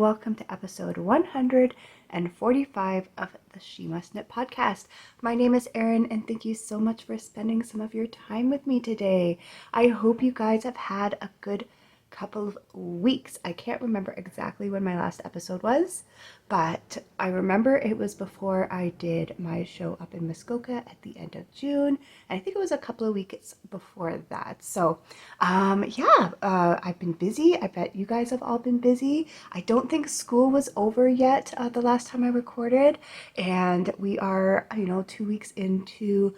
welcome to episode 145 of the She Must Knit podcast. My name is Erin, and thank you so much for spending some of your time with me today. I hope you guys have had a good couple of weeks. I can't remember exactly when my last episode was, but I remember it was before I did my show up in Muskoka at the end of June. And I think it was a couple of weeks before that. So I've been busy. I bet you guys have all been busy. I don't think school was over yet the last time I recorded, and we are 2 weeks into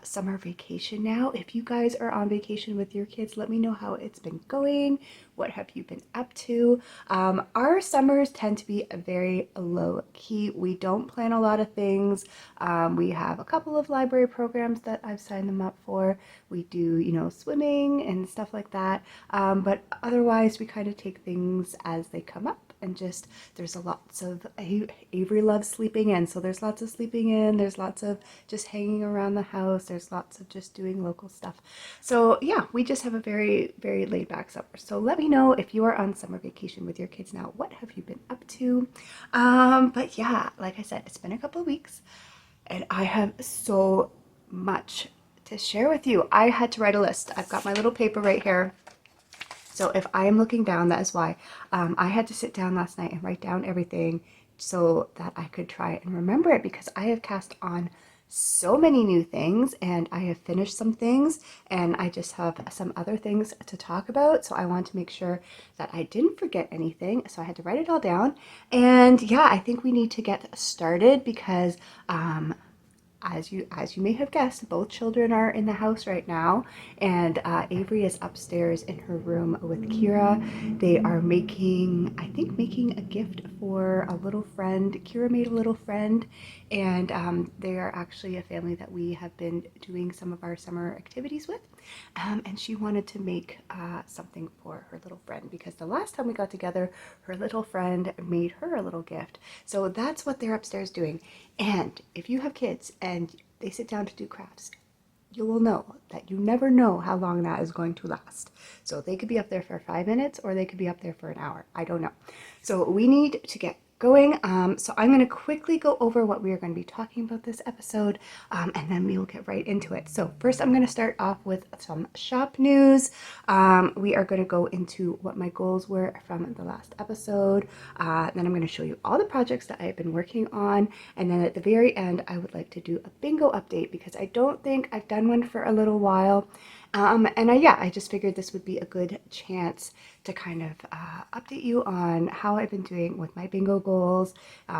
summer vacation now. If you guys are on vacation with your kids, let me know how it's been going. What have you been up to? Our summers tend to be very low key. We don't plan a lot of things. We have a couple of library programs that I've signed them up for. We do, swimming and stuff like that. But otherwise, we kind of take things as they come up. And just there's a lots of Avery loves sleeping in, so there's lots of sleeping in, there's lots of just hanging around the house, there's lots of just doing local stuff. So yeah, we just have a very, very laid back summer. So let me know if you are on summer vacation with your kids now. What have you been up to? But yeah, like I said, it's been a couple of weeks and I have so much to share with you. I had to write a list. I've got my little paper right here. So if I am looking down, that is why. I had to sit down last night and write down everything so that I could try and remember it, because I have cast on so many new things and I have finished some things and I just have some other things to talk about. So I want to make sure that I didn't forget anything. So I had to write it all down. And yeah, I think we need to get started because as you may have guessed, both children are in the house right now, and Avery is upstairs in her room with Kira. They are making a gift for a little friend. Kira made a little friend, and they are actually a family that we have been doing some of our summer activities with. And she wanted to make something for her little friend, because the last time we got together, her little friend made her a little gift. So that's what they're upstairs doing. And if you have kids and they sit down to do crafts, you will know that you never know how long that is going to last. So they could be up there for 5 minutes or they could be up there for an hour. I don't know. So we need to get going. So I'm going to quickly go over what we are going to be talking about this episode, and then we will get right into it. So first I'm going to start off with some shop news. We are going to go into what my goals were from the last episode. Then I'm going to show you all the projects that I have been working on. And then at the very end, I would like to do a bingo update, because I don't think I've done one for a little while. I just figured this would be a good chance to kind of update you on how I've been doing with my bingo goals,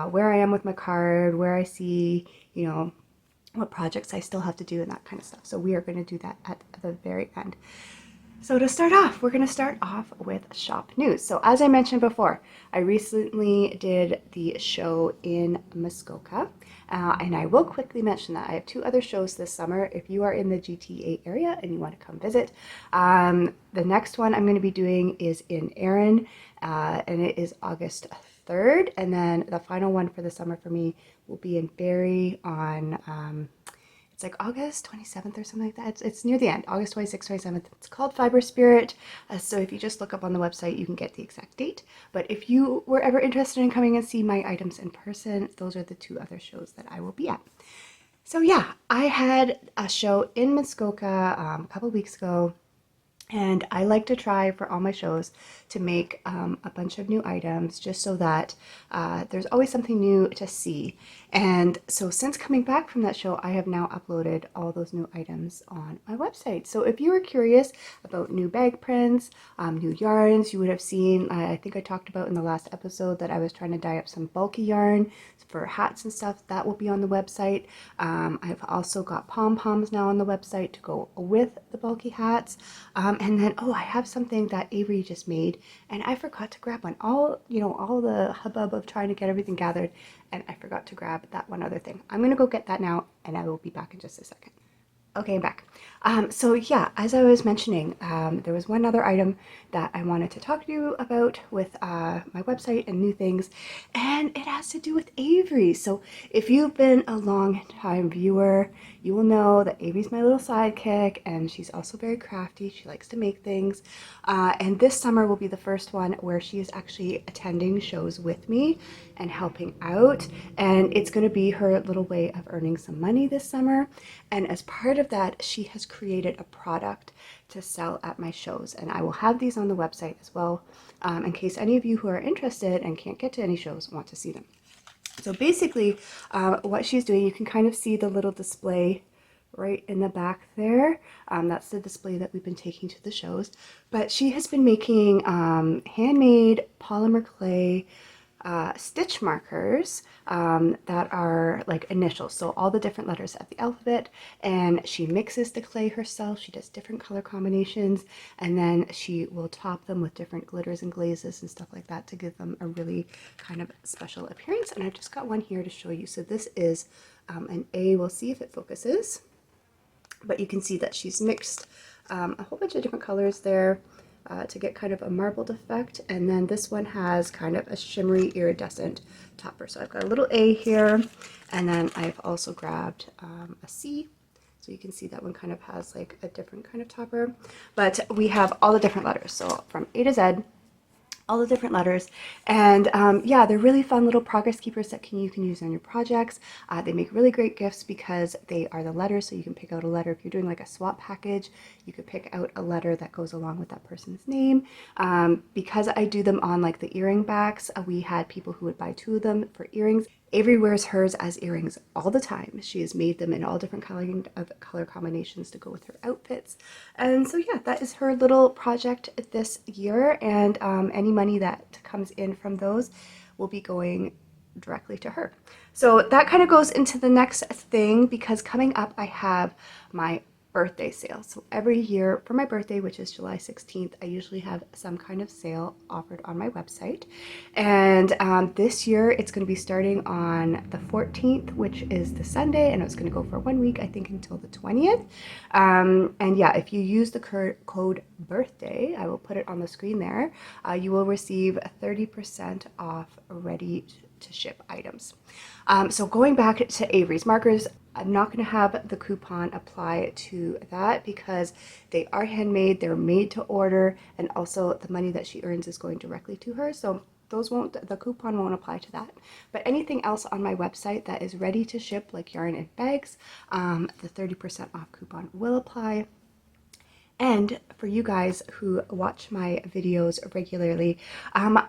where I am with my card, where I see, what projects I still have to do and that kind of stuff. So we are going to do that at the very end. So to start off, we're going to start off with shop news. So as I mentioned before, I recently did the show in Muskoka, and I will quickly mention that I have 2 other shows this summer. If you are in the GTA area and you want to come visit, the next one I'm going to be doing is in Erin, and it is August 3rd, and then the final one for the summer for me will be in Barrie on it's like August 27th or something like that. It's near the end, August 26th, 27th. It's called Fiber Spirit. So if you just look up on the website, you can get the exact date. But if you were ever interested in coming and see my items in person, those are the 2 other shows that I will be at. So yeah, I had a show in Muskoka a couple weeks ago. And I like to try for all my shows to make a bunch of new items, just so that there's always something new to see. And so since coming back from that show, I have now uploaded all those new items on my website. So if you were curious about new bag prints, new yarns, you would have seen, I think I talked about in the last episode that I was trying to dye up some bulky yarn for hats and stuff. That will be on the website. I've also got pom-poms now on the website to go with the bulky hats. And then, I have something that Avery just made, and I forgot to grab one. All the hubbub of trying to get everything gathered, and I forgot to grab that one other thing. I'm going to go get that now, and I will be back in just a second. Okay, I'm back. So yeah, as I was mentioning, there was one other item that I wanted to talk to you about with my website and new things, and it has to do with Avery. So if you've been a long time viewer, you will know that Avery's my little sidekick, and she's also very crafty. She likes to make things, and this summer will be the first one where she is actually attending shows with me and helping out, and it's going to be her little way of earning some money this summer. And as part of that, she has created a product to sell at my shows, and I will have these on the website as well, in case any of you who are interested and can't get to any shows want to see them. So basically, what she's doing, you can kind of see the little display right in the back there. That's the display that we've been taking to the shows. But she has been making handmade polymer clay stitch markers that are like initials, so all the different letters of the alphabet, and she mixes the clay herself. She does different color combinations, and then she will top them with different glitters and glazes and stuff like that to give them a really kind of special appearance. And I've just got one here to show you. So this is an A. We'll see if it focuses, but you can see that she's mixed a whole bunch of different colors there to get kind of a marbled effect. And then this one has kind of a shimmery iridescent topper. So I've got a little A here, and then I've also grabbed a C. So you can see that one kind of has like a different kind of topper. But we have all the different letters. So from A to Z, all the different letters, and yeah, they're really fun little progress keepers that you can use on your projects. They make really great gifts because they are the letters, so you can pick out a letter. If you're doing like a swap package, you could pick out a letter that goes along with that person's name. Because I do them on like the earring backs, we had people who would buy 2 of them for earrings. Avery wears hers as earrings all the time. She has made them in all different color combinations to go with her outfits. And so yeah, that is her little project this year, and any money that comes in from those will be going directly to her. So that kind of goes into the next thing, because coming up I have my birthday sale. So every year for my birthday, which is July 16th, I usually have some kind of sale offered on my website. And this year it's going to be starting on the 14th, which is the Sunday, and it's going to go for 1 week, I think, until the 20th. And yeah, if you use the code birthday, I will put it on the screen there, you will receive 30% off ready to ship items. So going back to Avery's markers, I'm not going to have the coupon apply to that because they are handmade, they're made to order, and also the money that she earns is going directly to her. So the coupon won't apply to that. But anything else on my website that is ready to ship, like yarn and bags, the 30% off coupon will apply. And for you guys who watch my videos regularly,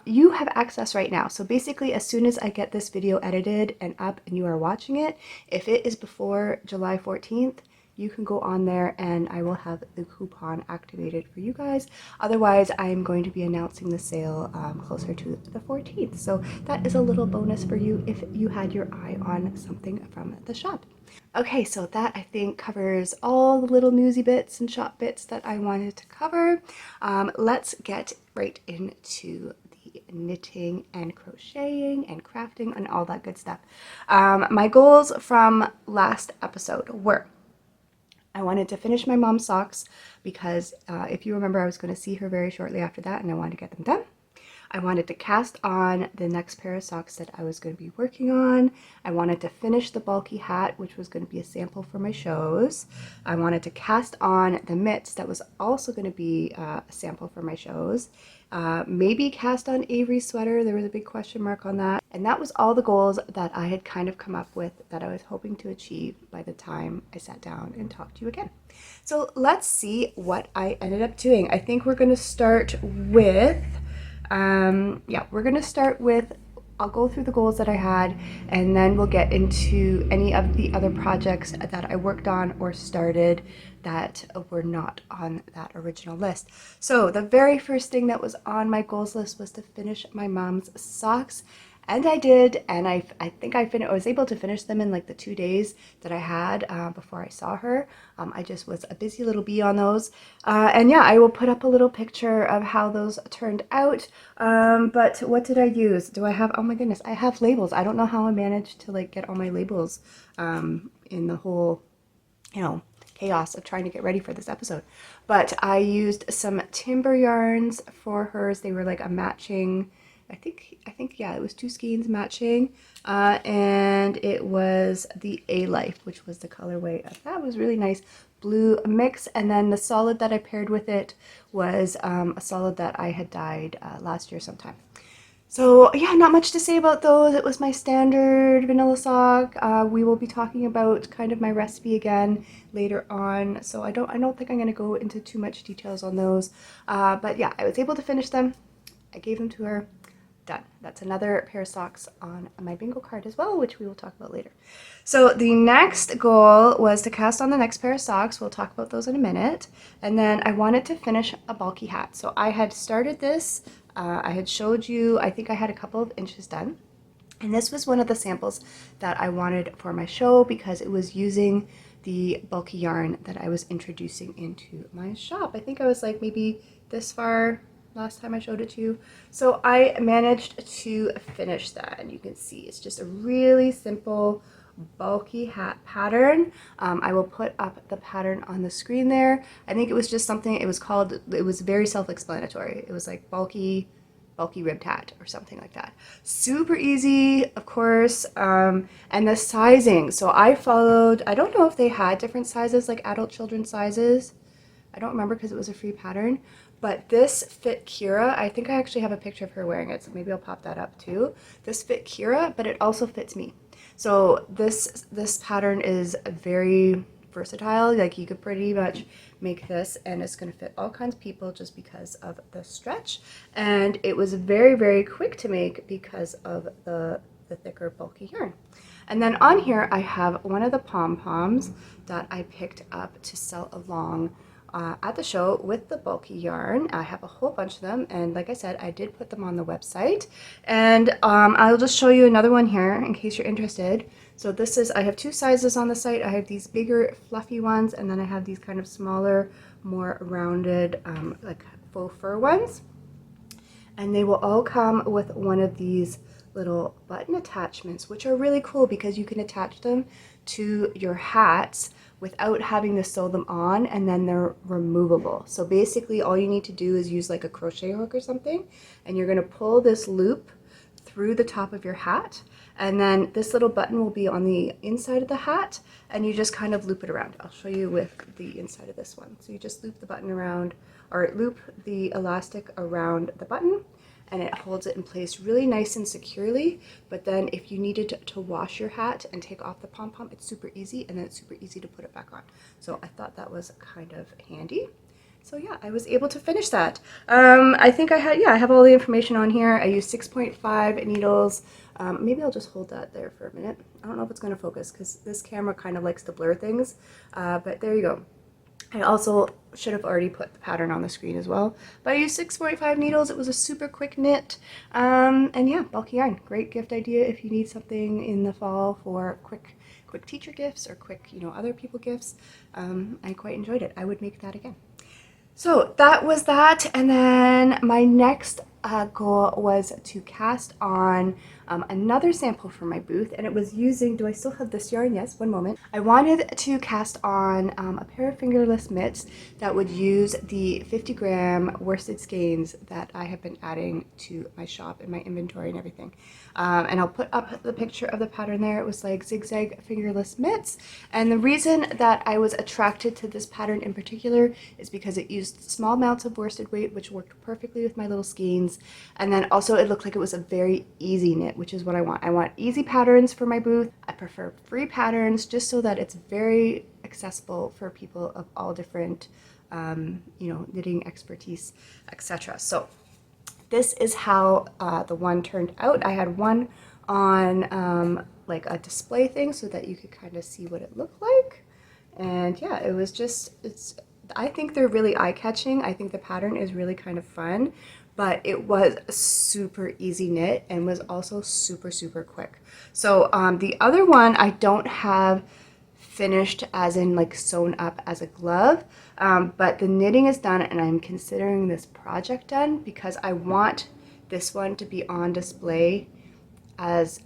you have access right now. So basically, as soon as I get this video edited and up and you are watching it, if it is before July 14th, you can go on there and I will have the coupon activated for you guys. Otherwise, I am going to be announcing the sale closer to the 14th. So that is a little bonus for you if you had your eye on something from the shop. Okay, so that I think covers all the little newsy bits and shop bits that I wanted to cover. Let's get right into the knitting and crocheting and crafting and all that good stuff. My goals from last episode were: I wanted to finish my mom's socks because if you remember, I was going to see her very shortly after that and I wanted to get them done. I wanted to cast on the next pair of socks that I was going to be working on. I wanted to finish the bulky hat, which was going to be a sample for my shows. I wanted to cast on the mitts that was also going to be a sample for my shows. Maybe cast on Avery's sweater. There was a big question mark on that. And that was all the goals that I had kind of come up with that I was hoping to achieve by the time I sat down and talked to you again. So let's see what I ended up doing. I think we're going to start with we're going to start with, I'll go through the goals that I had, and then we'll get into any of the other projects that I worked on or started that were not on that original list. So the very first thing that was on my goals list was to finish my mom's socks. And I did, and I think I was able to finish them in like the 2 days that I had before I saw her. I just was a busy little bee on those. And yeah, I will put up a little picture of how those turned out. But what did I use? Do I have, oh my goodness, I have labels. I don't know how I managed to like get all my labels in the whole, chaos of trying to get ready for this episode. But I used some timber yarns for hers. They were like a matching, I think yeah, it was 2 skeins matching, and it was the A Life, which was the colorway of that. Was really nice blue mix. And then the solid that I paired with it was a solid that I had dyed last year sometime. So yeah, not much to say about those. It was my standard vanilla sock. We will be talking about kind of my recipe again later on, so I don't think I'm going to go into too much details on those. But yeah, I was able to finish them. I gave them to her. Done. That's another pair of socks on my bingo card as well, which we will talk about later. So the next goal was to cast on the next pair of socks. We'll talk about those in a minute. And then I wanted to finish a bulky hat. So I had started this. I had showed you, I think I had a couple of inches done. And this was one of the samples that I wanted for my show because it was using the bulky yarn that I was introducing into my shop. I think I was like maybe this far last time I showed it to you. So I managed to finish that, and you can see it's just a really simple bulky hat pattern. I will put up the pattern on the screen there. I think it was just something, it was very self-explanatory. It was like bulky ribbed hat or something like that. Super easy, of course. And the sizing, so I followed, I don't know if they had different sizes, like adult children sizes. I don't remember because it was a free pattern, but this fit Kira. I think I actually have a picture of her wearing it, so maybe I'll pop that up too. This fit Kira, but it also fits me. So this pattern is very versatile. Like you could pretty much make this and it's going to fit all kinds of people just because of the stretch. And it was very, very quick to make because of the thicker bulky yarn. And then on here I have one of the pom-poms that I picked up to sell along at the show with the bulky yarn. I have a whole bunch of them, and like I said, I did put them on the website. And I'll just show you another one here in case you're interested. So this is, I have 2 sizes on the site. I have these bigger fluffy ones, and then I have these kind of smaller, more rounded like faux fur ones. And they will all come with one of these little button attachments, which are really cool because you can attach them to your hats without having to sew them on, and then they're removable. So basically all you need to do is use like a crochet hook or something, and you're going to pull this loop through the top of your hat, and then this little button will be on the inside of the hat, and you just kind of loop it around. I'll show you with the inside of this one. So you just loop the button around, or loop the elastic around the button, and it holds it in place really nice and securely. But then if you needed to wash your hat and take off the pom-pom, it's super easy, and then it's super easy to put it back on. So I thought that was kind of handy. So yeah, I was able to finish that. I think I have all the information on here. I used 6.5 needles. Maybe I'll just hold that there for a minute. I don't know if it's going to focus because this camera kind of likes to blur things, but there you go. I also should have already put the pattern on the screen as well. But I used 6.5 needles. It was a super quick knit. And yeah, bulky yarn. Great gift idea if you need something in the fall for quick teacher gifts or quick, other people gifts. I quite enjoyed it. I would make that again. So that was that. And then my next goal was to cast on another sample for my booth, and it was using, do I still have this yarn? Yes, one moment. I wanted to cast on a pair of fingerless mitts that would use the 50-gram worsted skeins that I have been adding to my shop and my inventory and everything. And I'll put up the picture of the pattern there. It was like zigzag fingerless mitts, and the reason that I was attracted to this pattern in particular is because it used small amounts of worsted weight, which worked perfectly with my little skeins, and then also it looked like it was a very easy knit, which is what I want. I want easy patterns for my booth. I prefer free patterns just so that it's very accessible for people of all different knitting expertise, etc. So this is how the one turned out. I had one on like a display thing so that you could kind of see what it looked like. And yeah, it was just, I think they're really eye-catching. I think the pattern is really kind of fun, but it was a super easy knit and was also super, super quick. So the other one I don't have finished as in like sewn up as a glove, but the knitting is done, and I'm considering this project done because I want this one to be on display as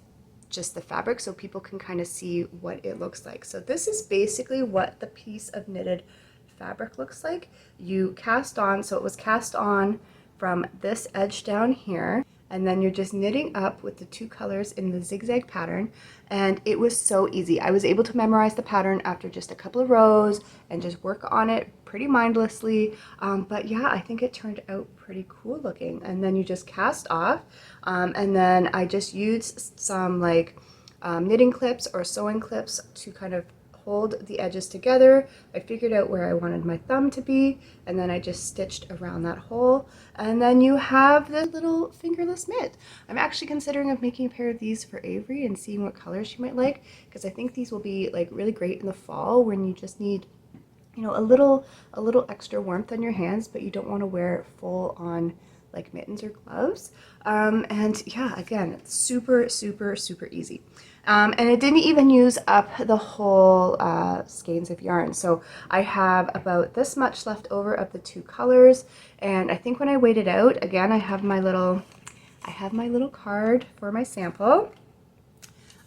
just the fabric so people can kind of see what it looks like. So this is basically what the piece of knitted fabric looks like. You cast on, so it was cast on from this edge down here, and then you're just knitting up with the two colors in the zigzag pattern, and it was so easy. I was able to memorize the pattern after just a couple of rows and just work on it pretty mindlessly, but yeah, I think it turned out pretty cool looking. And then you just cast off, and then I just used some like knitting clips or sewing clips to kind of hold the edges together. I figured out where I wanted my thumb to be, and then I just stitched around that hole, and then you have the little fingerless mitt. I'm actually considering of making a pair of these for Avery and seeing what colors she might like, because I think these will be like really great in the fall when you just need, you know, a little extra warmth on your hands, but you don't want to wear full on like mittens or gloves. And yeah, again, it's super easy. And it didn't even use up the whole skeins of yarn. So I have about this much left over of the two colors. And I think when I weighed it out, again, I have my little card for my sample.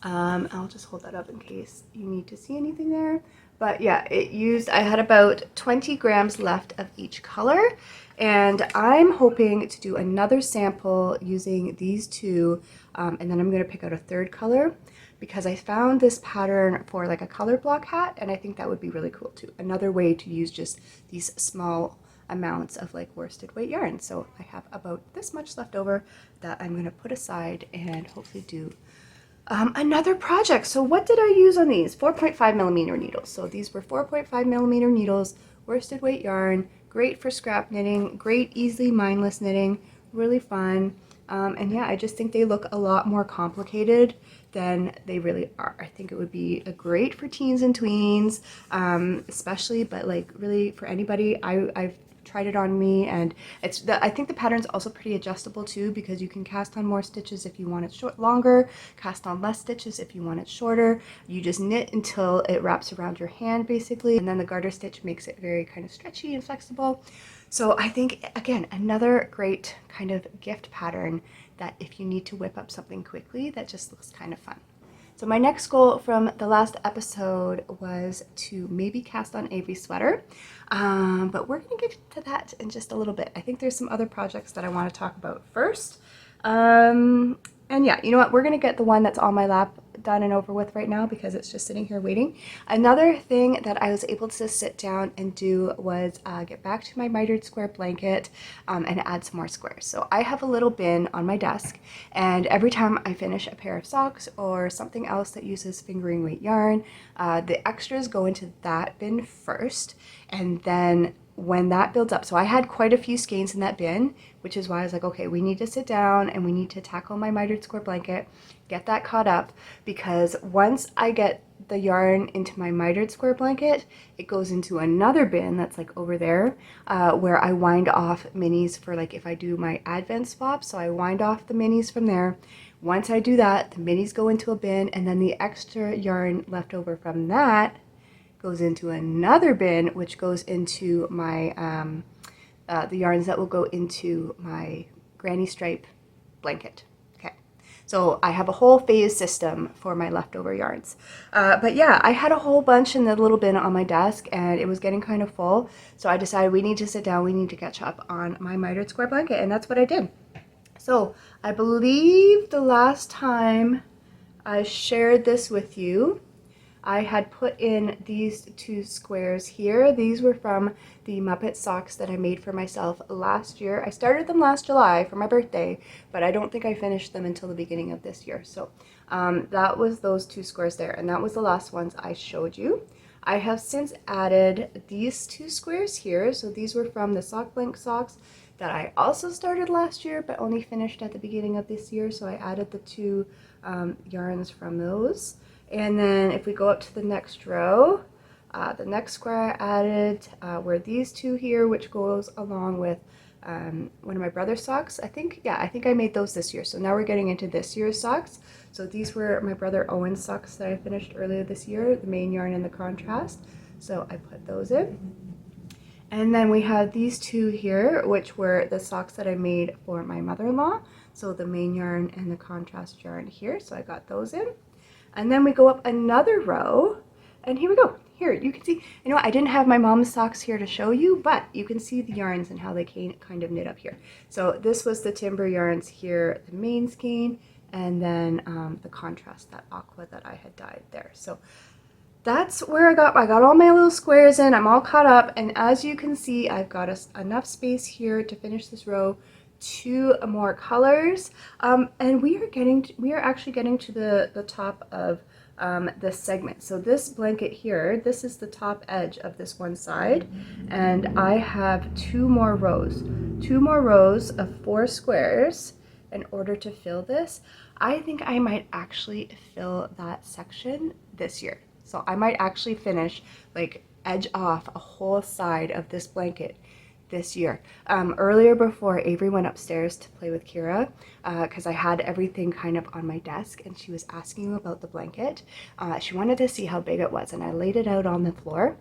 I'll just hold that up in case you need to see anything there. But yeah, I had about 20 grams left of each color, and I'm hoping to do another sample using these two, and then I'm going to pick out a third color, because I found this pattern for like a color block hat, and I think that would be really cool too. Another way to use just these small amounts of like worsted weight yarn. So I have about this much left over that I'm going to put aside and hopefully do another project. So what did I use on these? 4.5 millimeter needles. So these were 4.5 millimeter needles, worsted weight yarn, great for scrap knitting, great easily mindless knitting, really fun. And yeah, I just think they look a lot more complicated than they really are. I think it would be great for teens and tweens, especially, but like really for anybody. I've tried it on me, and I think the pattern's also pretty adjustable too, because you can cast on more stitches if you want it longer, cast on less stitches if you want it shorter. You just knit until it wraps around your hand basically, and then the garter stitch makes it very kind of stretchy and flexible. So I think, again, another great kind of gift pattern that if you need to whip up something quickly, that just looks kind of fun. So my next goal from the last episode was to maybe cast on Avery's sweater, but we're going to get to that in just a little bit. I think there's some other projects that I want to talk about first. And yeah, you know what? We're going to get the one that's on my lap done and over with right now, because it's just sitting here waiting. Another thing that I was able to sit down and do was get back to my mitered square blanket and add some more squares. So I have a little bin on my desk, and every time I finish a pair of socks or something else that uses fingering weight yarn, the extras go into that bin first, and then when that builds up, so I had quite a few skeins in that bin, which is why I was like, okay, we need to sit down and we need to tackle my mitered square blanket, get that caught up, because once I get the yarn into my mitered square blanket, it goes into another bin that's like over there, where I wind off minis for like if I do my advent swap. So I wind off the minis from there. Once I do that, the minis go into a bin, and then the extra yarn left over from that goes into another bin, which goes into my the yarns that will go into my granny stripe blanket. Okay, so I have a whole phase system for my leftover yarns. But yeah, I had a whole bunch in the little bin on my desk, and it was getting kind of full, so I decided we need to sit down, we need to catch up on my mitered square blanket, and that's what I did. So I believe the last time I shared this with you, I had put in these two squares here. These were from the Muppet socks that I made for myself last year. I started them last July for my birthday, but I don't think I finished them until the beginning of this year. So that was those two squares there, and that was the last ones I showed you. I have since added these two squares here. So these were from the Sock Blank socks that I also started last year, but only finished at the beginning of this year. So I added the two yarns from those. And then if we go up to the next row, the next square I added were these two here, which goes along with one of my brother's socks. I think I made those this year. So now we're getting into this year's socks. So these were my brother Owen's socks that I finished earlier this year, the main yarn and the contrast. So I put those in. And then we have these two here, which were the socks that I made for my mother-in-law. So the main yarn and the contrast yarn here. So I got those in. And then we go up another row, and here we go. Here, you can see, you know, I didn't have my mom's socks here to show you, but you can see the yarns and how they kind of knit up here. So this was the timber yarns here, the main skein, and then the contrast, that aqua that I had dyed there. So that's where I got all my little squares in. I'm all caught up, and as you can see, I've got enough space here to finish this row. 2 more colors, and we are actually getting to the top of this segment. So this blanket here, this is the top edge of this one side, and I have 2 more rows of 4 squares in order to fill this. I think I might actually fill that section this year. So I might actually finish, like, edge off a whole side of this blanket this year. Earlier, before Avery went upstairs to play with Kira, because I had everything kind of on my desk, and she was asking about the blanket. She wanted to see how big it was, and I laid it out on the floor.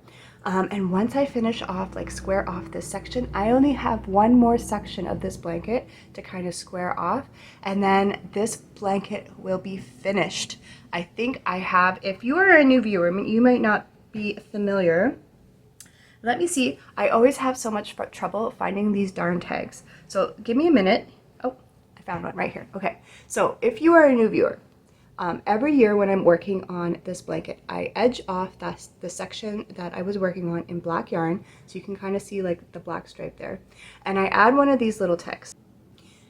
And once I finish off, like square off this section, I only have 1 more section of this blanket to kind of square off, and then this blanket will be finished. I think I have, if you are a new viewer, you might not be familiar. Let me see. I always have so much trouble finding these darn tags. So give me a minute. Oh, I found one right here. Okay. So if you are a new viewer, every year when I'm working on this blanket, I edge off the section that I was working on in black yarn. So you can kind of see like the black stripe there. And I add one of these little tags.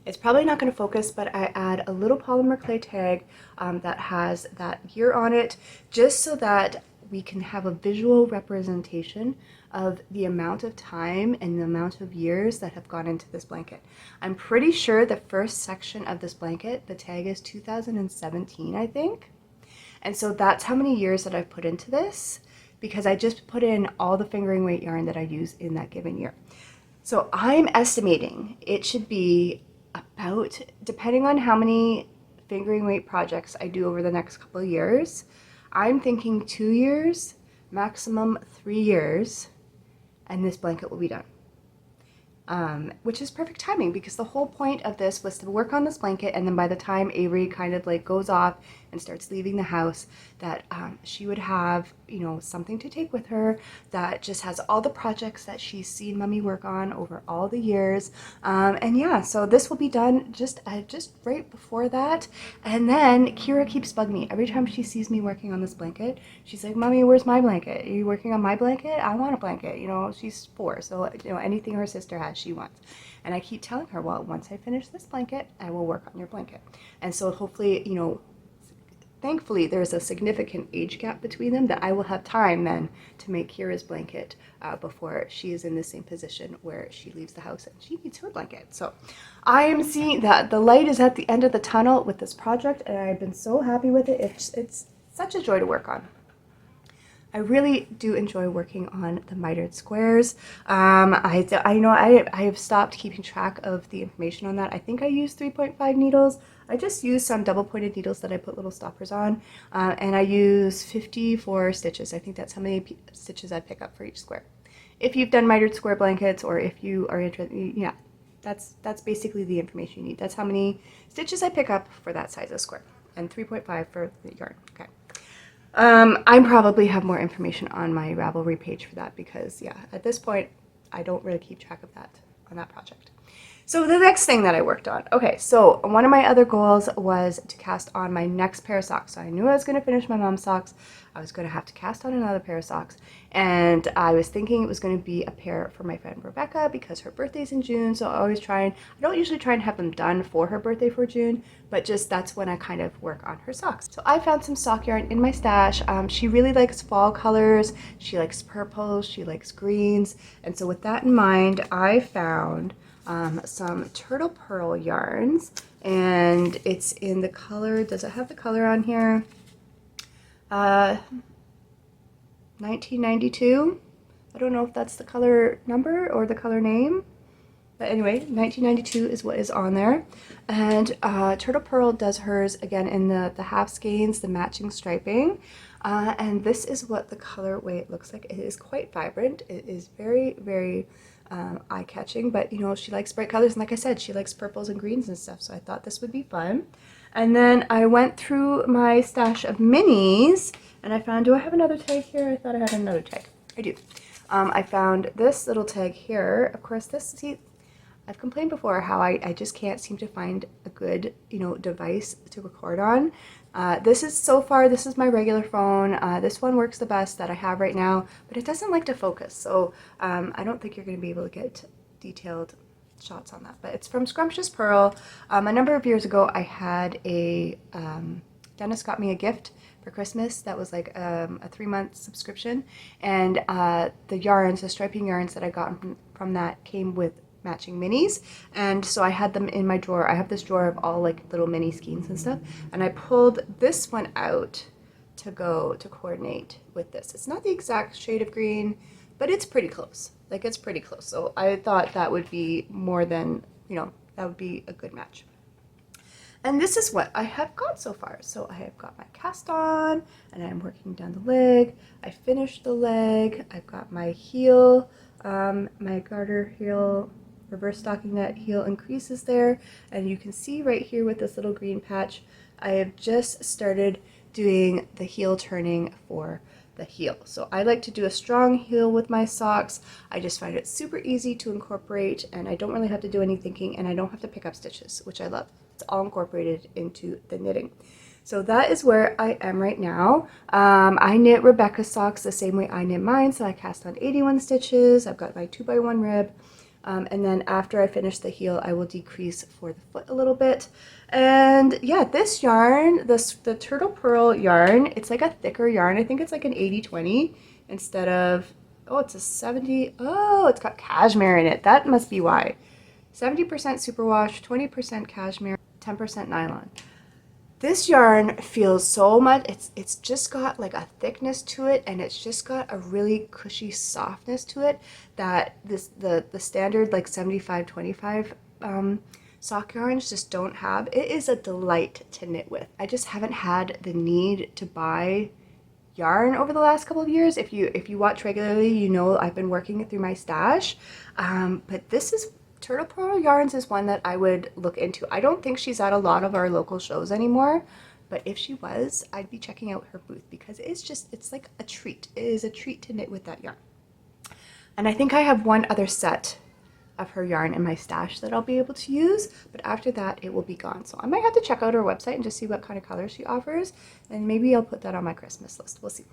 It's probably not going to focus, but I add a little polymer clay tag that has that year on it, just so that we can have a visual representation of the amount of time and the amount of years that have gone into this blanket. I'm pretty sure the first section of this blanket, the tag is 2017, I think. And so that's how many years that I've put into this, because I just put in all the fingering weight yarn that I use in that given year. So I'm estimating it should be about, depending on how many fingering weight projects I do over the next couple of years, I'm thinking 2 years, maximum 3 years, and this blanket will be done. Which is perfect timing, because the whole point of this was to work on this blanket, and then by the time Avery kind of like goes off and starts leaving the house, that she would have, you know, something to take with her that just has all the projects that she's seen Mommy work on over all the years. And yeah, so this will be done just right before that. And then Kira keeps bugging me every time she sees me working on this blanket. She's like, "Mommy, where's my blanket? Are you working on my blanket? I want a blanket." You know, she's 4, so you know, anything her sister has, she wants. And I keep telling her, well, once I finish this blanket, I will work on your blanket. And so hopefully, you know, thankfully there's a significant age gap between them, that I will have time then to make Kira's blanket before she is in the same position where she leaves the house and she needs her blanket. So I am seeing that the light is at the end of the tunnel with this project, and I've been so happy with it. It's such a joy to work on. I really do enjoy working on the mitered squares. I know I have stopped keeping track of the information on that. I think I use 3.5 needles. I just use some double pointed needles that I put little stoppers on, and I use 54 stitches. I think that's how many stitches I pick up for each square. If you've done mitered square blankets, or if you are interested, yeah, that's basically the information you need. That's how many stitches I pick up for that size of square, and 3.5 for the yarn. Okay. I probably have more information on my Ravelry page for that, because yeah, at this point I don't really keep track of that on that project. So the next thing that I worked on, okay, so one of my other goals was to cast on my next pair of socks. So I knew I was going to finish my mom's socks. I was going to have to cast on another pair of socks, and I was thinking it was going to be a pair for my friend Rebecca, because her birthday's in June. So I don't usually try and have them done for her birthday for June, but just that's when I kind of work on her socks. So I found some sock yarn in my stash. She really likes fall colors. She likes purples. She likes greens. And so with that in mind, I found some turtle pearl yarns, and it's in the color, does it have the color on here? 1992. I don't know if that's the color number or the color name, but anyway, 1992 is what is on there. And turtle pearl does hers again in the half skeins, the matching striping. And this is what the colorway looks like. It is quite vibrant. It is very, very eye-catching, but you know, she likes bright colors, and like I said, she likes purples and greens and stuff, so I thought this would be fun. And then I went through my stash of minis, and I found, do I have another tag here? I thought I had another tag. I do. I found this little tag here. Of course, this, see, I've complained before how I just can't seem to find a good, you know, device to record on. This is, so far, this is my regular phone. This one works the best that I have right now, but it doesn't like to focus. So I don't think you're going to be able to get detailed shots on that. But it's from Scrumptious Pearl. A number of years ago, I had a, Dennis got me a gift for Christmas that was like a 3-month subscription. And the yarns, the striping yarns that I got from that came with matching minis, and so I had them in my drawer. I have this drawer of all like little mini skeins and stuff, and I pulled this one out to go to coordinate with this. It's not the exact shade of green, but it's pretty close. Like, it's pretty close. So I thought that would be more than, you know, that would be a good match. And this is what I have got so far. So I have got my cast on, and I'm working down the leg. I finished the leg. I've got my heel, my garter heel, reverse stockinette heel increases there, and you can see right here with this little green patch, I have just started doing the heel turning for the heel. So I like to do a strong heel with my socks. I just find it super easy to incorporate, and I don't really have to do any thinking, and I don't have to pick up stitches, which I love. It's all incorporated into the knitting. So that is where I am right now. I knit Rebecca's socks the same way I knit mine, so I cast on 81 stitches. I've got my 2x1 rib. And then after I finish the heel, I will decrease for the foot a little bit. And yeah, this yarn, the Turtle Pearl yarn, it's like a thicker yarn. I think it's like an 80-20 instead of, oh, it's a 70. Oh, it's got cashmere in it. That must be why. 70% superwash, 20% cashmere, 10% nylon. This yarn feels so much, it's just got like a thickness to it, and it's just got a really cushy softness to it that the standard like 75-25 sock yarns just don't have. It is a delight to knit with. I just haven't had the need to buy yarn over the last couple of years. If you watch regularly, you know I've been working through my stash, but this is Turtle Pearl Yarns is one that I would look into. I don't think she's at a lot of our local shows anymore, but if she was, I'd be checking out her booth because it's like a treat. It is a treat to knit with that yarn. And I think I have one other set of her yarn in my stash that I'll be able to use, but after that it will be gone. So I might have to check out her website and just see what kind of colors she offers, and maybe I'll put that on my Christmas list. We'll see.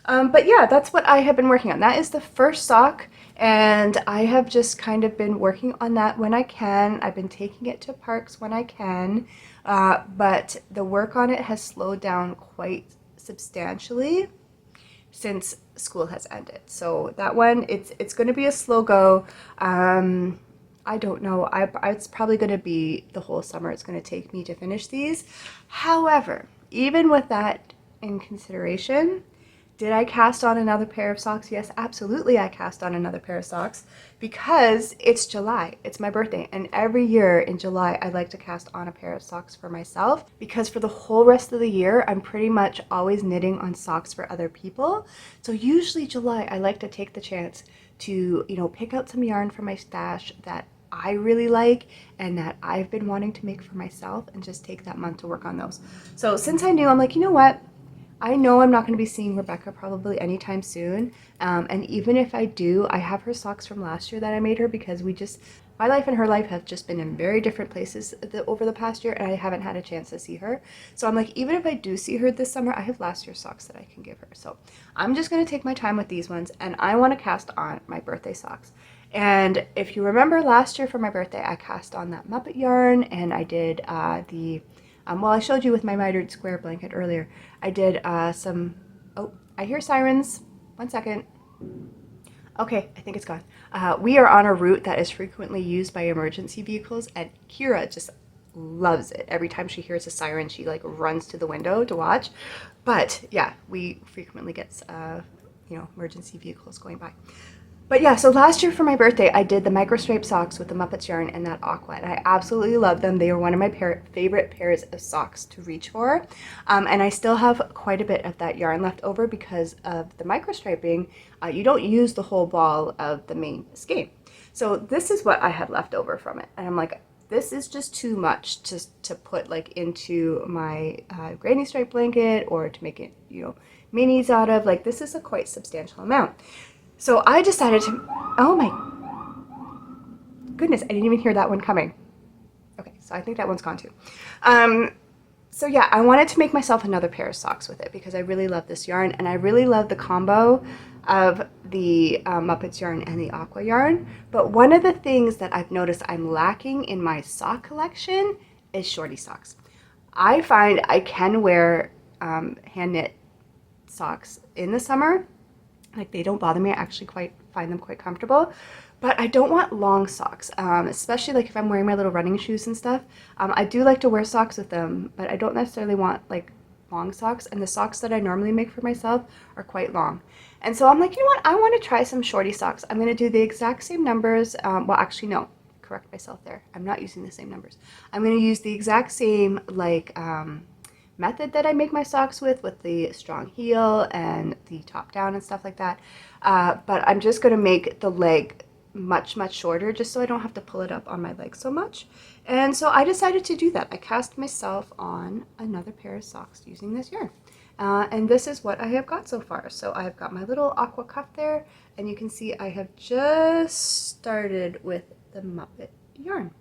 But yeah, that's what I have been working on. That is the first sock, and I have just kind of been working on that when I can. I've been taking it to parks when I can, but the work on it has slowed down quite substantially since school has ended. So that one, it's going to be a slow go. I don't know. It's probably going to be the whole summer it's going to take me to finish these. However, even with that in consideration, did I cast on another pair of socks? Yes, absolutely I cast on another pair of socks because it's July. It's my birthday, and every year in July I like to cast on a pair of socks for myself because for the whole rest of the year I'm pretty much always knitting on socks for other people. So usually July I like to take the chance to, you know, pick out some yarn from my stash that I really like and that I've been wanting to make for myself and just take that month to work on those. So since I knew, I'm like, you know what? I know I'm not going to be seeing Rebecca probably anytime soon, and even if I do, I have her socks from last year that I made her because my life and her life have just been in very different places over the past year, and I haven't had a chance to see her. So I'm like, even if I do see her this summer, I have last year's socks that I can give her. So I'm just going to take my time with these ones, and I want to cast on my birthday socks. And if you remember last year for my birthday, I cast on that Muppet yarn, and I did well, I showed you with my mitered square blanket earlier. I did some, oh, I hear sirens. 1 second. Okay, I think it's gone. We are on a route that is frequently used by emergency vehicles, and Kira just loves it. Every time she hears a siren, she like runs to the window to watch. But yeah, we frequently get, emergency vehicles going by. But yeah, so last year for my birthday, I did the microstripe socks with the Muppets yarn and that aqua, and I absolutely love them. They are one of my favorite pairs of socks to reach for, and I still have quite a bit of that yarn left over because of the microstriping. You don't use the whole ball of the main skein. So this is what I had left over from it. And I'm like, this is just too much to put like into my granny stripe blanket or to make it, you know, minis out of. Like, this is a quite substantial amount. So I decided to, oh my goodness, I didn't even hear that one coming. Okay, so I think that one's gone too. So yeah, I wanted to make myself another pair of socks with it because I really love this yarn, and I really love the combo of the Muppets yarn and the aqua yarn. But one of the things that I've noticed I'm lacking in my sock collection is shorty socks. I find I can wear hand knit socks in the summer. Like, they don't bother me. I actually find them quite comfortable. But I don't want long socks, especially like if I'm wearing my little running shoes and stuff. I do like to wear socks with them, but I don't necessarily want like long socks. And the socks that I normally make for myself are quite long. And so I'm like, you know what? I want to try some shorty socks. I'm going to do the exact same numbers. Well, actually, no. Correct myself there. I'm not using the same numbers. I'm going to use the exact same like method that I make my socks with the strong heel and the top down and stuff like that. But I'm just going to make the leg much shorter just so I don't have to pull it up on my leg so much. And so I decided to do that. I cast myself on another pair of socks using this yarn. And this is what I have got so far. So I've got my little aqua cuff there, and you can see I have just started with the Muppet yarn.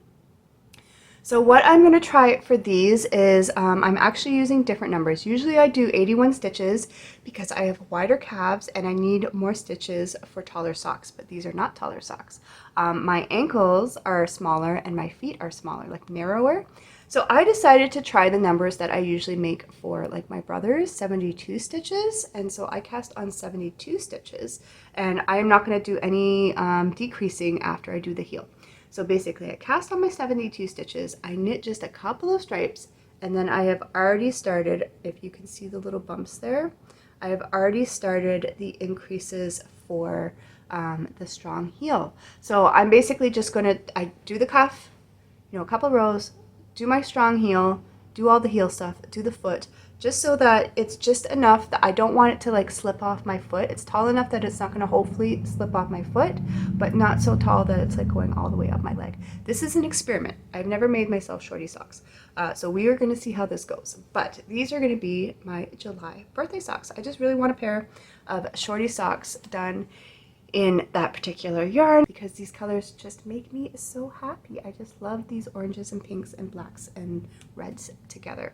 So what I'm going to try for these is I'm actually using different numbers. Usually I do 81 stitches because I have wider calves and I need more stitches for taller socks, but these are not taller socks. My ankles are smaller and my feet are smaller, like narrower. So I decided to try the numbers that I usually make for like my brother's, 72 stitches. And so I cast on 72 stitches, and I am not going to do any decreasing after I do the heel. So basically I cast on my 72 stitches, I knit just a couple of stripes, and then I have already started, if you can see the little bumps there, I have already started the increases for the strong heel. So I'm basically just going to, I do the cuff, you know, a couple rows, do my strong heel, do all the heel stuff, do the foot, just so that it's just enough that I don't want it to like slip off my foot. It's tall enough that it's not going to hopefully slip off my foot, but not so tall that it's like going all the way up my leg. This is an experiment. I've never made myself shorty socks. So we are going to see how this goes. But these are going to be my July birthday socks. I just really want a pair of shorty socks done in that particular yarn because these colors just make me so happy. I just love these oranges and pinks and blacks and reds together.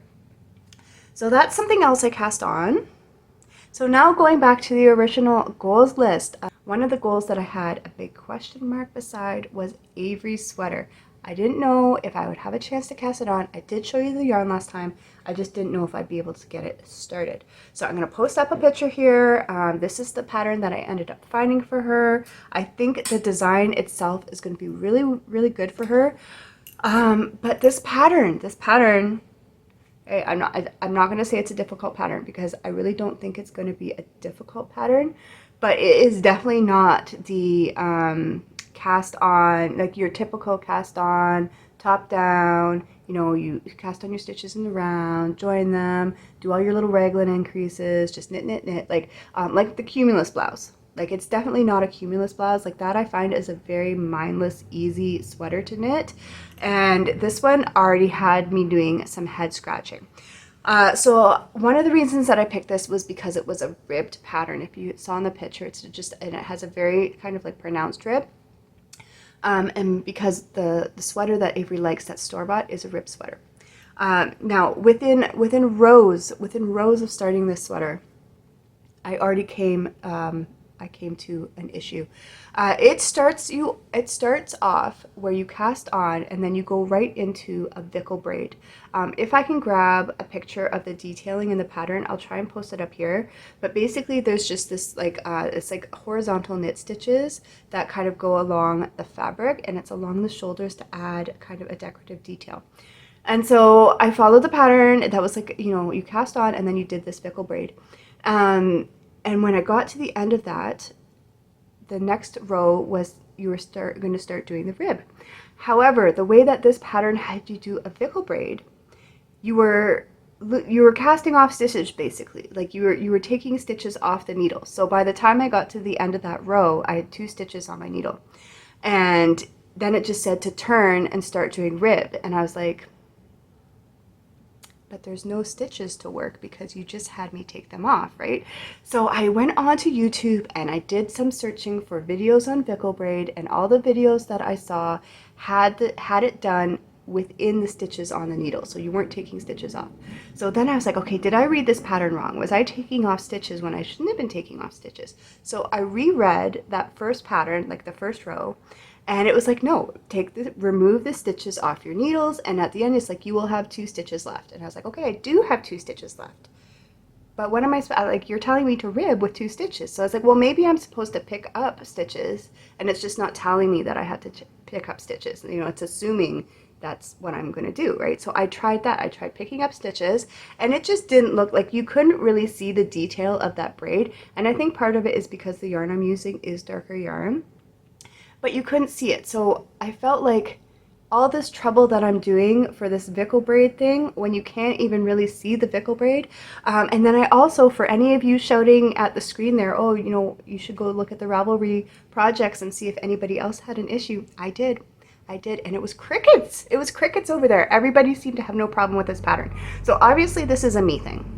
So that's something else I cast on. So now going back to the original goals list, one of the goals that I had a big question mark beside was Avery's sweater. I didn't know if I would have a chance to cast it on. I did show you the yarn last time. I just didn't know if I'd be able to get it started. So I'm going to post up a picture here. This is the pattern that I ended up finding for her. I think the design itself is going to be really good for her. But this pattern, I'm not going to say it's a difficult pattern because I really don't think it's going to be a difficult pattern, but it is definitely not the cast on, like your typical cast on, top down, you know, you cast on your stitches in the round, join them, do all your little raglan increases, just knit, like the cumulus blouse. Like, it's definitely not a cumulus blouse. Like, that I find is a very mindless, easy sweater to knit. And this one already had me doing some head scratching. So one of the reasons that I picked this was because it was a ribbed pattern. If you saw in the picture, and it has a very kind of like pronounced rib. And because the sweater that Avery likes that's store-bought is a rib sweater. Now, within rows of starting this sweater, I already came to an issue. It starts off where you cast on and then you go right into a Vickle braid. If I can grab a picture of the detailing in the pattern, I'll try and post it up here. But basically there's just this like, it's like horizontal knit stitches that kind of go along the fabric, and it's along the shoulders to add kind of a decorative detail. And so I followed the pattern that was like, you know, you cast on and then you did this Vickle braid. And when I got to the end of that, the next row was you were going to start doing the rib. However, the way that this pattern had you do a Vickle braid, you were casting off stitches basically. Like you were taking stitches off the needle. So by the time I got to the end of that row, I had 2 stitches on my needle. And then it just said to turn and start doing rib. And I was like, but there's no stitches to work because you just had me take them off, right? So I went onto YouTube and I did some searching for videos on Vickle braid, and all the videos that I saw had it done within the stitches on the needle, so you weren't taking stitches off. So then I was like, okay, did I read this pattern wrong? Was I taking off stitches when I shouldn't have been taking off stitches? So I reread that first pattern, like the first row, and it was like, no, remove the stitches off your needles, and at the end it's like, you will have 2 stitches left. And I was like, okay, I do have 2 stitches left. But what am I like, you're telling me to rib with 2 stitches. So I was like, well, maybe I'm supposed to pick up stitches, and it's just not telling me that I had to pick up stitches. You know, it's assuming that's what I'm going to do, right? So I tried that. I tried picking up stitches, and it just didn't look like, you couldn't really see the detail of that braid. And I think part of it is because the yarn I'm using is darker yarn, but you couldn't see it. So I felt like all this trouble that I'm doing for this Vickle braid thing when you can't even really see the Vickle braid. And then I also, for any of you shouting at the screen there, oh, you know, you should go look at the Ravelry projects and see if anybody else had an issue. I did, and it was crickets. It was crickets over there. Everybody seemed to have no problem with this pattern. So obviously this is a me thing.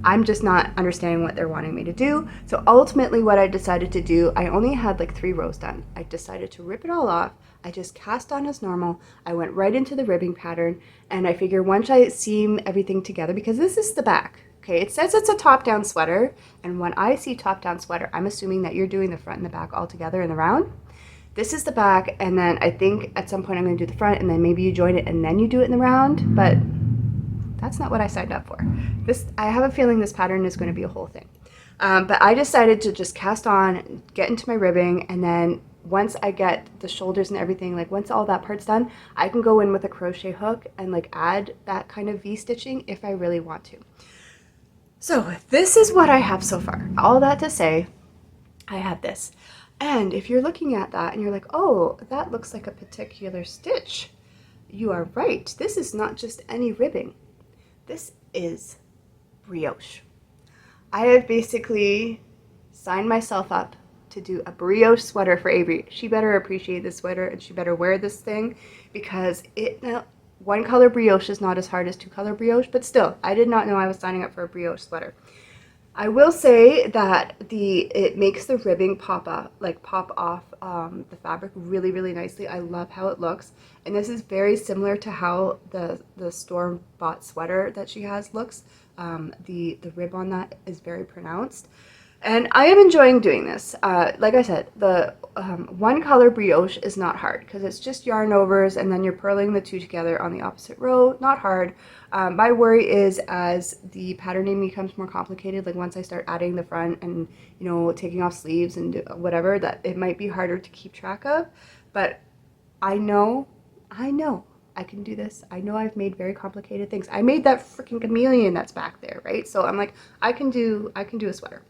I'm just not understanding what they're wanting me to do. So ultimately what I decided to do, I only had like 3 rows done. I decided to rip it all off. I just cast on as normal. I went right into the ribbing pattern, and I figure once I seam everything together, because this is the back, okay, it says it's a top-down sweater, and when I see top-down sweater, I'm assuming that you're doing the front and the back all together in the round. This is the back, and then I think at some point I'm going to do the front, and then maybe you join it and then you do it in the round, but that's not what I signed up for. I have a feeling this pattern is going to be a whole thing. But I decided to just cast on, get into my ribbing, and then once I get the shoulders and everything, like once all that part's done, I can go in with a crochet hook and like add that kind of V-stitching if I really want to. So this is what I have so far. All that to say, I have this. And if you're looking at that and you're like, oh, that looks like a particular stitch, you are right. This is not just any ribbing. This is brioche. I have basically signed myself up to do a brioche sweater for Avery. She better appreciate this sweater, and she better wear this thing, because one color brioche is not as hard as 2 color brioche, but still, I did not know I was signing up for a brioche sweater. I will say that it makes the ribbing pop off the fabric really, really nicely. I love how it looks, and this is very similar to how the store-bought sweater that she has looks. The rib on that is very pronounced, and I am enjoying doing this. Like I said, the 1 color brioche is not hard because it's just yarn overs and then you're purling the 2 together on the opposite row. Not hard. My worry is as the patterning becomes more complicated, like once I start adding the front and, you know, taking off sleeves and whatever, that it might be harder to keep track of. But I know I can do this. I know I've made very complicated things. I made that freaking chameleon that's back there, right? So I'm like, I can do a sweater.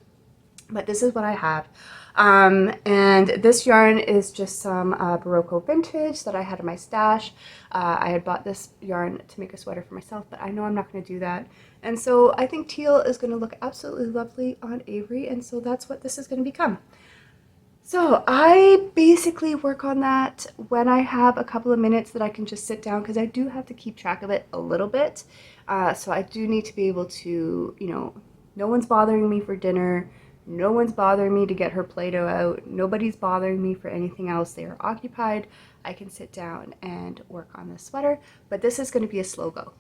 But this is what I have. And this yarn is just some Barocco vintage that I had in my stash. I had bought this yarn to make a sweater for myself, but I know I'm not going to do that. And so I think teal is going to look absolutely lovely on Avery, and so that's what this is going to become. So I basically work on that when I have a couple of minutes that I can just sit down, because I do have to keep track of it a little bit. So I do need to be able to, you know, no one's bothering me for dinner. No one's bothering me to get her Play-Doh out. Nobody's bothering me for anything else. They are occupied. I can sit down and work on this sweater, but this is going to be a slow go.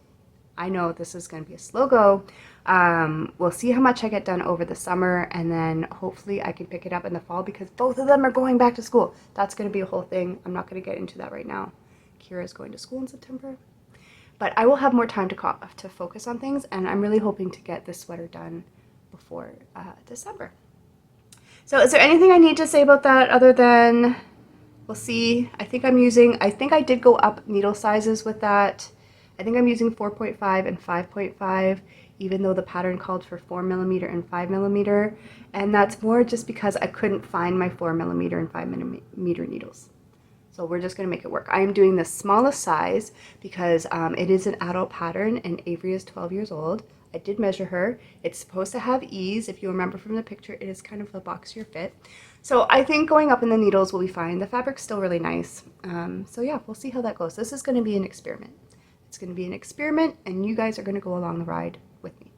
I know this is going to be a slow go. We'll see how much I get done over the summer, and then hopefully I can pick it up in the fall, because both of them are going back to school. That's going to be a whole thing. I'm not going to get into that right now. Kira's going to school in September. But I will have more time to focus on things, and I'm really hoping to get this sweater done before December. So is there anything I need to say about that other than we'll see? I think I did go up needle sizes with that. I think I'm using 4.5 and 5.5, even though the pattern called for 4mm and 5mm, and that's more just because I couldn't find my 4mm and 5mm needles. So we're just going to make it work. I am doing the smallest size because it is an adult pattern and Avery is 12 years old. I did measure her. It's supposed to have ease. If you remember from the picture, it is kind of a boxier fit. So I think going up in the needles will be fine. The fabric's still really nice. So yeah, we'll see how that goes. This is going to be an experiment. It's going to be an experiment, and you guys are going to go along the ride with me.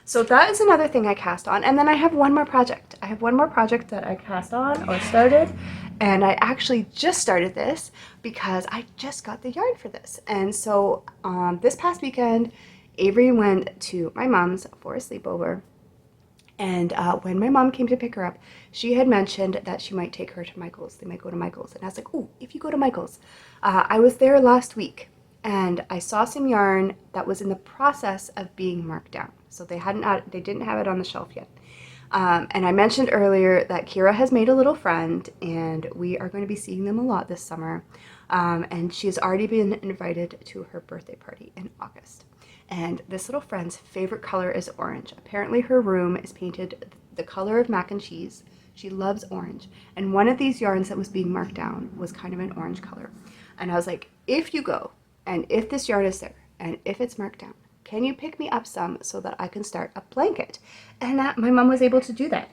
So that is another thing I cast on. And then I have one more project. I have one more project that I cast on or started. And I actually just started this because I just got the yarn for this. And so this past weekend, Avery went to my mom's for a sleepover. And when my mom came to pick her up, she had mentioned that she might take her to Michael's. They might go to Michael's. And I was like, oh, if you go to Michael's. I was there last week and I saw some yarn that was in the process of being marked down. So they didn't have it on the shelf yet. And I mentioned earlier that Kira has made a little friend and we are going to be seeing them a lot this summer. And she has already been invited to her birthday party in August. And this little friend's favorite color is orange. Apparently her room is painted the color of mac and cheese. She loves orange. And one of these yarns that was being marked down was kind of an orange color. And I was like, if you go, and if this yarn is there, and if it's marked down, can you pick me up some so that I can start a blanket? And my mom was able to do that.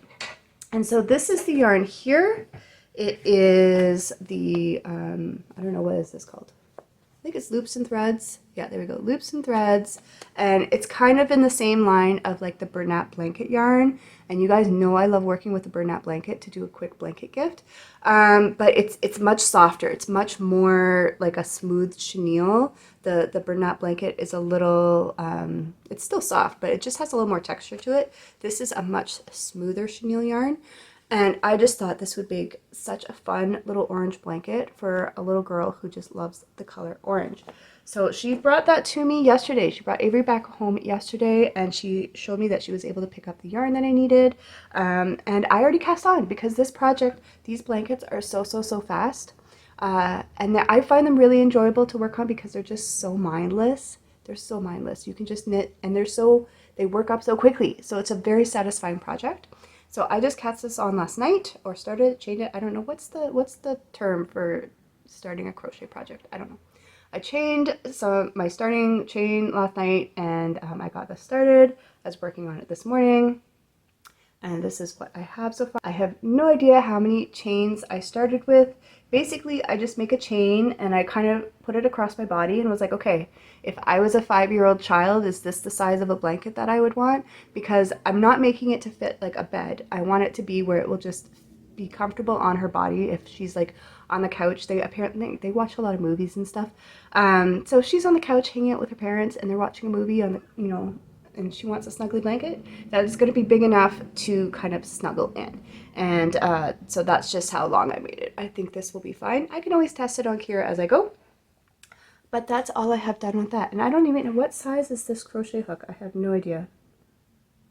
And so this is the yarn here. It is the, I don't know, what is this called? I think it's Loops and Threads. Yeah, there we go, Loops and Threads. And it's kind of in the same line of like the Bernat blanket yarn. And you guys know I love working with the Bernat blanket to do a quick blanket gift. But it's much softer. It's much more like a smooth chenille. The Bernat blanket is a little, it's still soft, but it just has a little more texture to it. This is a much smoother chenille yarn. And I just thought this would make such a fun little orange blanket for a little girl who just loves the color orange. So she brought that to me yesterday. She brought Avery back home yesterday and she showed me that she was able to pick up the yarn that I needed. And I already cast on because this project, these blankets are so fast. And I find them really enjoyable to work on because they're just so mindless. They're so mindless. You can just knit and they work up so quickly. So it's a very satisfying project. So I just cast this on last night or chained it. I don't know what's the term for starting a crochet project. I don't know. I chained my starting chain last night and I got this started. I was working on it this morning. And this is what I have so far. I have no idea how many chains I started with. Basically, I just make a chain and I kind of put it across my body and was like, okay, if I was a 5-year-old child, is this the size of a blanket that I would want? Because I'm not making it to fit like a bed. I want it to be where it will just be comfortable on her body. If she's like on the couch, they watch a lot of movies and stuff. So she's on the couch hanging out with her parents and they're watching a movie on the, and she wants a snuggly blanket that is going to be big enough to kind of snuggle in. And so that's just how long I made it. I think this will be fine. I can always test it on Kira as I go. But that's all I have done with that. And I don't even know what size is this crochet hook. I have no idea.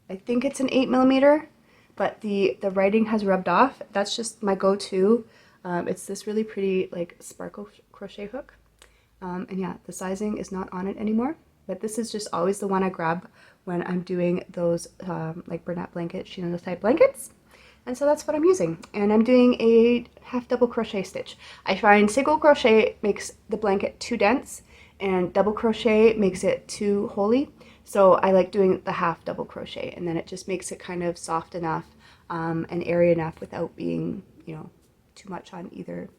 I think it's an 8mm, but the writing has rubbed off. That's just my go-to. It's this really pretty like sparkle crochet hook. And yeah, the sizing is not on it anymore. But this is just always the one I grab when I'm doing those like Bernat blanket, Chino type blankets. And so that's what I'm using. And I'm doing a half double crochet stitch. I find single crochet makes the blanket too dense and double crochet makes it too holey. So I like doing the half double crochet and then it just makes it kind of soft enough and airy enough without being, too much on either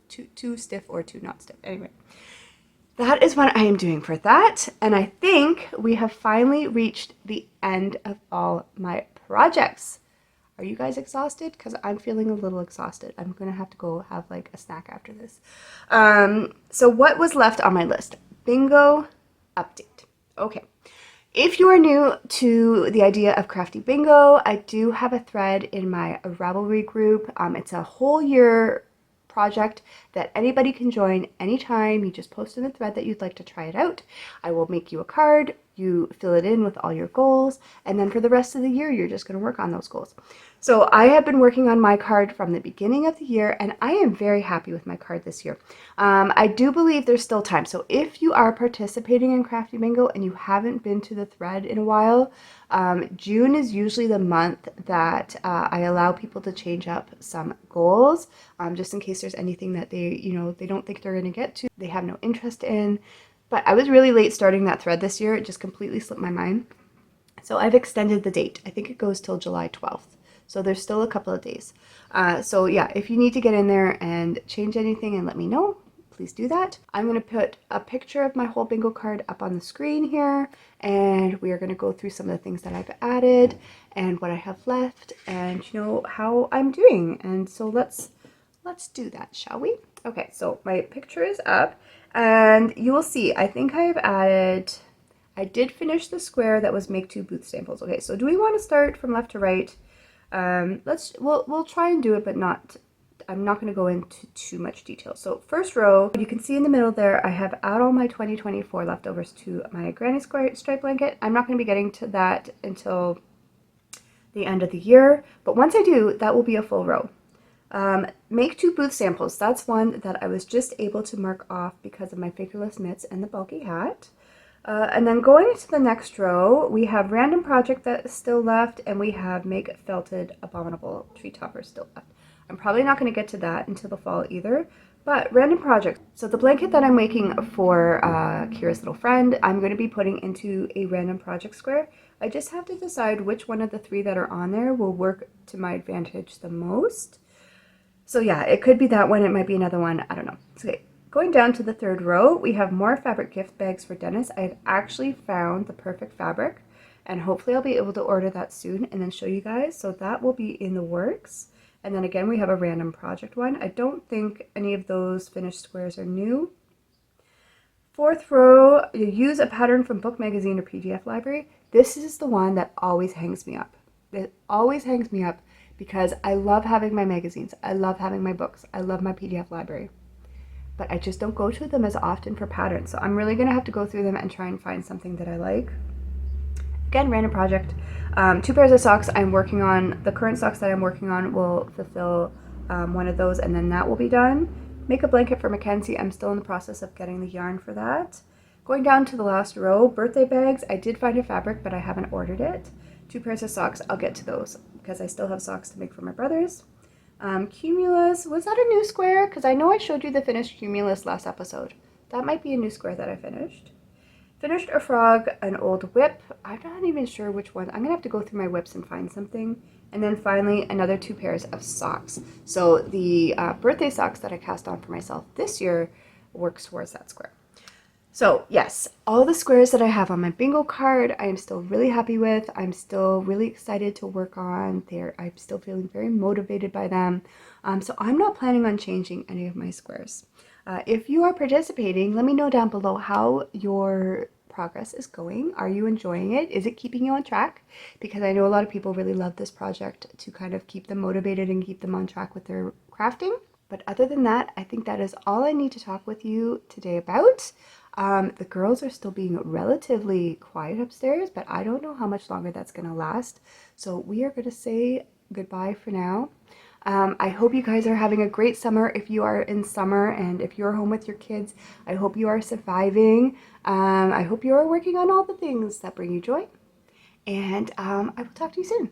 too stiff or too not stiff. Anyway. That is what I am doing for that, and I think we have finally reached the end of all my projects. Are you guys exhausted? Because I'm feeling a little exhausted. I'm going to have to go have like a snack after this. So what was left on my list? Bingo update. Okay. If you are new to the idea of Crafty Bingo, I do have a thread in my Ravelry group. It's a whole year project that anybody can join anytime. You just post in the thread that you'd like to try it out. I will make you a card, you fill it in with all your goals, and then for the rest of the year you're just going to work on those goals. So I have been working on my card from the beginning of the year and I am very happy with my card this year. I do believe there's still time. So if you are participating in Crafty Bingo and you haven't been to the thread in a while, June is usually the month that I allow people to change up some goals, just in case there's anything that they don't think they're going to get to, they have no interest in. But I was really late starting that thread this year. It just completely slipped my mind. So I've extended the date. I think it goes till July 12th. So there's still a couple of days. So yeah, if you need to get in there and change anything and let me know, please do that. I'm going to put a picture of my whole bingo card up on the screen here, and we are going to go through some of the things that I've added and what I have left, and you know how I'm doing. And so let's do that, shall we? Okay, so my picture is up, and you will see, I think I've added, I did finish the square that was make two booth samples. Okay, so do we want to start from left to right? We'll try and do it, but not, I'm not going to go into too much detail. So first row, you can see in the middle there, I have add all my 2024 leftovers to my granny stripe blanket. I'm not going to be getting to that until the end of the year, but once I do, that will be a full row. Make two booth samples. That's one that I was just able to mark off because of my fingerless mitts and the bulky hat. And then going to the next row, we have random project that is still left, and we have make felted abominable tree topper still left. I'm probably not going to get to that until the fall either, but random project. So the blanket that I'm making for Kira's little friend, I'm going to be putting into a random project square. I just have to decide which one of the three that are on there will work to my advantage the most. So yeah, it could be that one, it might be another one, I don't know. Okay, going down to the third row, we have more fabric gift bags for Dennis. I've actually found the perfect fabric, and hopefully I'll be able to order that soon and then show you guys. So that will be in the works. And then again, we have a random project one. I don't think any of those finished squares are new. Fourth row, you use a pattern from book, magazine, or PDF library. This is the one that always hangs me up. It always hangs me up because I love having my magazines. I love having my books. I love my PDF library. But I just don't go to them as often for patterns. So I'm really going to have to go through them and try and find something that I like. Again, random project. 2 pairs of socks I'm working on. The current socks that I'm working on will fulfill one of those, and then that will be done. Make a blanket for Mackenzie. I'm still in the process of getting the yarn for that. Going down to the last row, birthday bags. I did find a fabric, but I haven't ordered it. 2 pairs of socks. I'll get to those because I still have socks to make for my brothers. Cumulus. Was that a new square? Because I know I showed you the finished cumulus last episode. That might be a new square that I finished. Finished a frog, an old whip. I'm not even sure which one. I'm going to have to go through my whips and find something. And then finally, another 2 pairs of socks. So the birthday socks that I cast on for myself this year works towards that square. So yes, all the squares that I have on my bingo card, I am still really happy with. I'm still really excited to work on. I'm still feeling very motivated by them. So I'm not planning on changing any of my squares. If you are participating, let me know down below how your progress is going. Are you enjoying it? Is it keeping you on track? Because I know a lot of people really love this project to kind of keep them motivated and keep them on track with their crafting. But other than that, I think that is all I need to talk with you today about. The girls are still being relatively quiet upstairs, but I don't know how much longer that's going to last. So we are going to say goodbye for now. I hope you guys are having a great summer if you are in summer, and if you're home with your kids, I hope you are surviving. I hope you are working on all the things that bring you joy, and I will talk to you soon.